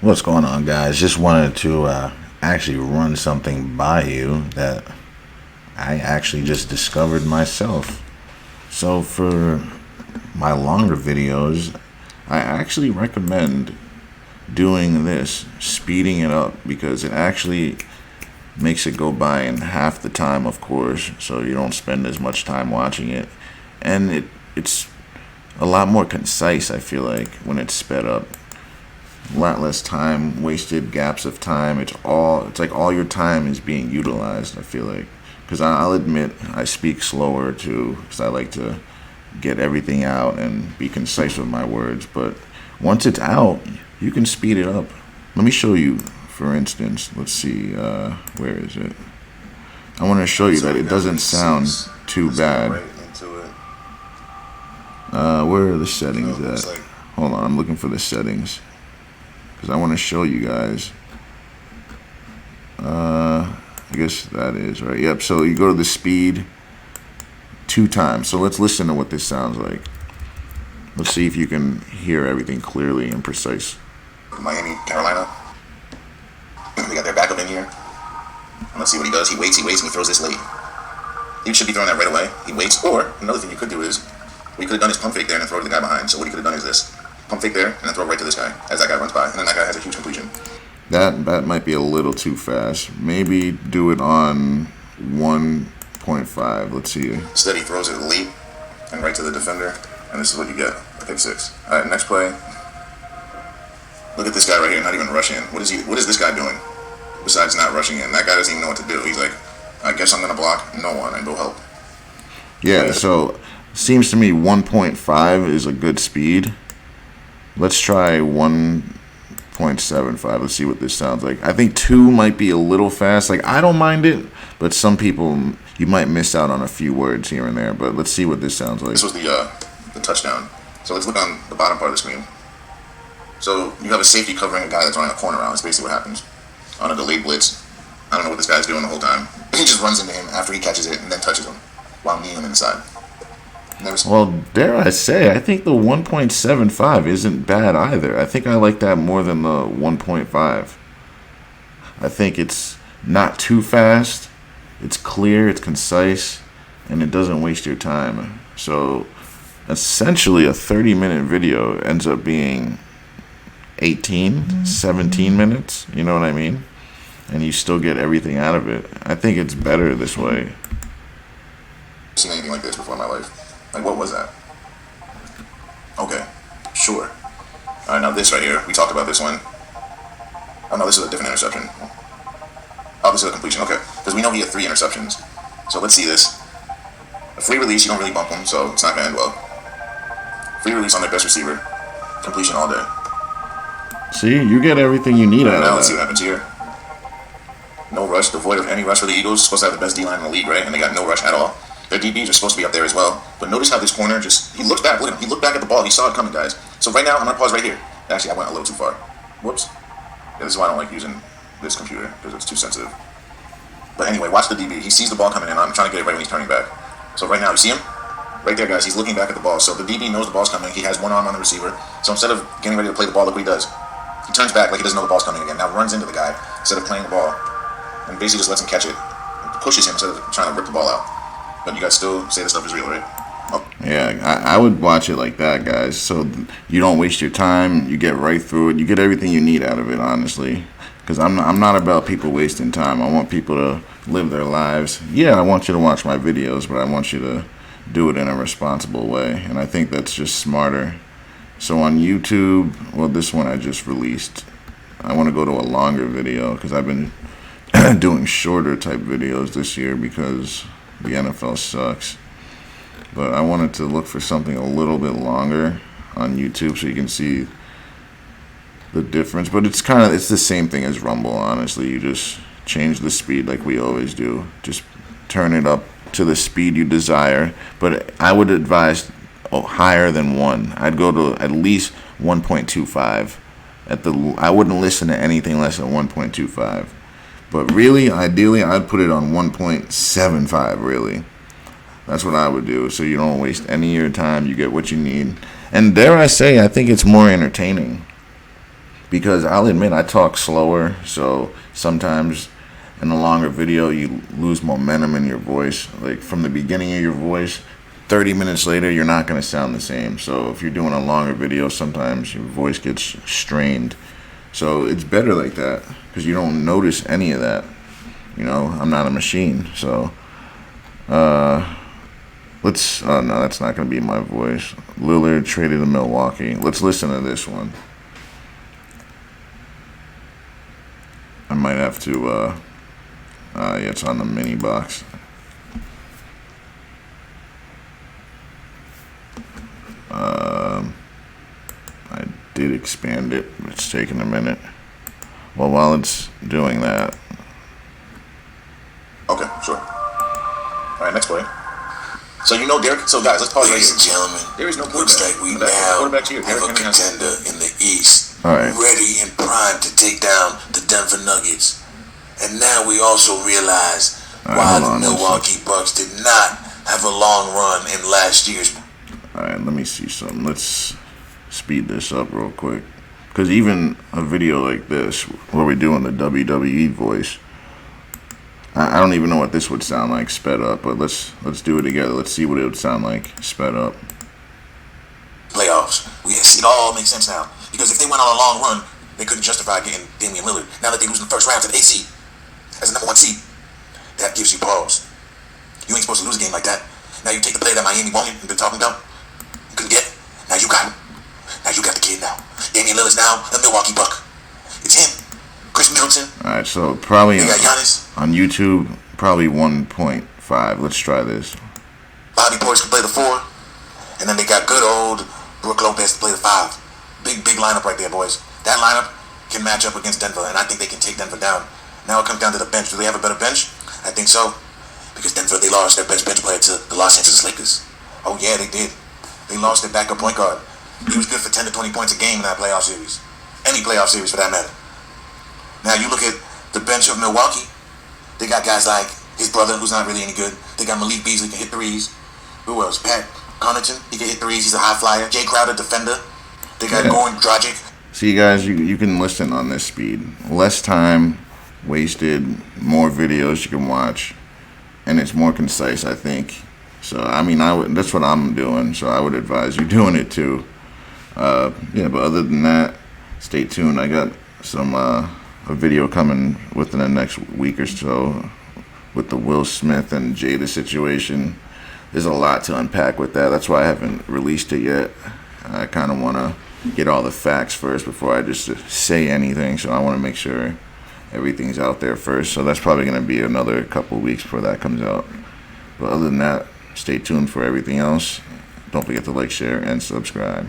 What's going on, guys? Just wanted to actually run something by you that I actually just discovered myself. So, for my longer videos, I actually recommend doing this, speeding it up, because it actually makes it go by in half the time, of course, so you don't spend as much time watching it. And it's a lot more concise, I feel like, when it's sped up. A lot less time wasted, gaps of time. It's like all your time is being utilized, I feel like, because I'll admit I speak slower too, because I like to get everything out and be concise with my words. But once it's out, you can speed it up. Let me show you, for instance. Let's see, where is it? I want to show you that it doesn't sound too bad. Where are the settings at? Hold on, I'm looking for the settings, because I want to show you guys. I guess that is right. Yep. So you go to the speed 2 times. So let's listen to what this sounds like. Let's see if you can hear everything clearly and precise. Miami, Carolina. We got their backup in here. And let's see what he does. He waits, and he throws this late. He should be throwing that right away. He waits. Or another thing you could do is, what he could have done is pump fake there and then throw to the guy behind. So what he could have done is this: pump fake there and then throw right to this guy as that guy runs by, and then that guy has a huge completion. That might be a little too fast. Maybe do it on 1.5. Let's see. Instead, he throws it late and right to the defender, and this is what you get: a pick six. All right, next play. Look at this guy right here, not even rushing. What is this guy doing besides not rushing in? That guy doesn't even know what to do. He's like, I guess I'm gonna block no one and go help. Yeah. So seems to me 1.5 is a good speed. Let's try 1.75. Let's see what this sounds like. I think 2 might be a little fast. Like, I don't mind it, but some people, you might miss out on a few words here and there. But let's see what this sounds like. This was the touchdown. So let's look on the bottom part of the screen. So you have a safety covering a guy that's running a corner around. That's basically what happens on a delayed blitz. I don't know what this guy's doing the whole time. He just runs into him after he catches it and then touches him while kneeling inside. Well, dare I say, I think the 1.75 isn't bad either. I think I like that more than the 1.5. I think it's not too fast, it's clear, it's concise, and it doesn't waste your time. So essentially a 30-minute video ends up being 18, 17 minutes, you know what I mean? And you still get everything out of it. I think it's better this way. I've seen anything like this before in my life. Like, what was that? Okay, sure. Alright, now this right here, we talked about this one. Oh no, this is a different interception. Oh, this is a completion, okay. Because we know he had 3 interceptions. So let's see this. A free release, you don't really bump him, so it's not going to end well. Free release on their best receiver. Completion all day. See, you get everything you need out of that. Now let's see what happens here. No rush, devoid of any rush for the Eagles. Supposed to have the best D-line in the league, right? And they got no rush at all. Their DBs are supposed to be up there as well. But notice how this corner he looks back. Look at him. He looked back at the ball. He saw it coming, guys. So right now, I'm going to pause right here. Actually, I went a little too far. Whoops. Yeah, this is why I don't like using this computer, because it's too sensitive. But anyway, watch the DB. He sees the ball coming in. I'm trying to get it right when he's turning back. So right now, you see him? Right there, guys. He's looking back at the ball. So the DB knows the ball's coming. He has one arm on the receiver. So instead of getting ready to play the ball, look what he does. He turns back like he doesn't know the ball's coming again. Now runs into the guy instead of playing the ball. And basically just lets him catch it. Pushes him instead of trying to rip the ball out. But you guys still say this stuff is real, right? Oh. Yeah, I would watch it like that, guys. So you don't waste your time. You get right through it. You get everything you need out of it, honestly. Because I'm not about people wasting time. I want people to live their lives. Yeah, I want you to watch my videos, but I want you to do it in a responsible way. And I think that's just smarter. So on YouTube, well, this one I just released. I want to go to a longer video because I've been doing shorter type videos this year because the NFL sucks. But I wanted to look for something a little bit longer on YouTube so you can see the difference. But it's the same thing as Rumble, honestly. You just change the speed like we always do. Just turn it up to the speed you desire. But I would advise higher than 1. I'd go to at least 1.25. I wouldn't listen to anything less than 1.25. But really, ideally, I'd put it on 1.75, really. That's what I would do, so you don't waste any of your time. You get what you need. And dare I say, I think it's more entertaining. because I'll admit I talk slower, so sometimes in a longer video you lose momentum in your voice. Like from the beginning of your voice, 30 minutes later you're not going to sound the same. So if you're doing a longer video, sometimes your voice gets strained. So it's better like that because you don't notice any of that. You know, I'm not a machine. So let's no, that's not going to be my voice. Lillard traded to Milwaukee. Let's listen to this one. I might have to yeah, it's on the mini box. I did expand it. It's taking a minute. Well, while it's doing that. Okay, sure. All right, next play. So you know Derek. So guys, let's pause right Ladies here. and gentlemen, There is no looks quarterback. like we That's now quarterback's here. have Derrick a Henry has- contender in the East, All right. ready and primed to take down the Denver Nuggets. And now we also realize All right, why hold the on one Milwaukee Bucks did not have a long run in last year's. All right, let me see something. Let's speed this up real quick. Because even a video like this, where we're doing the WWE voice, I don't even know what this would sound like sped up. But let's do it together. Let's see what it would sound like sped up. Playoffs. It all makes sense now. Because if they went on a long run, they couldn't justify getting Damian Lillard. Now that they lose in the first round to the 8th seed, as the number 1 seed, that gives you pause. You ain't supposed to lose a game like that. Now you take the player that Miami wanted and been talking about, you couldn't get. Now you got him. Now you got the kid now. Damian Lillard's now a Milwaukee Buck. It's him. Chris Middleton. All right, so probably They got Giannis. on YouTube, probably 1.5. Let's try this. Bobby Portis can play the 4. And then they got good old Brook Lopez to play the 5. Big lineup right there, boys. That lineup can match up against Denver, and I think they can take Denver down. Now it comes down to the bench. Do they have a better bench? I think so. Because Denver, they lost their best bench player to the Los Angeles Lakers. Oh, yeah, they did. They lost their backup point guard. He was good for 10 to 20 points a game in that playoff series. Any playoff series, for that matter. Now you look at the bench of Milwaukee. They got guys like his brother, who's not really any good. They got Malik Beasley, can hit threes. Who else? Pat Connaughton, he can hit threes. He's a high flyer. Jay Crowder, defender. They got Yeah. Goran Dragic. See, guys, you can listen on this speed. Less time wasted, more videos you can watch, and it's more concise, I think. So, I mean, that's what I'm doing, so I would advise you doing it too. Yeah, but other than that, stay tuned. I got some a video coming within the next week or so with the Will Smith and Jada situation. There's a lot to unpack with that. That's why I haven't released it yet. I kind of want to get all the facts first before I just say anything. So I want to make sure everything's out there first. So that's probably going to be another couple weeks before that comes out. But other than that, stay tuned for everything else. Don't forget to like, share, and subscribe.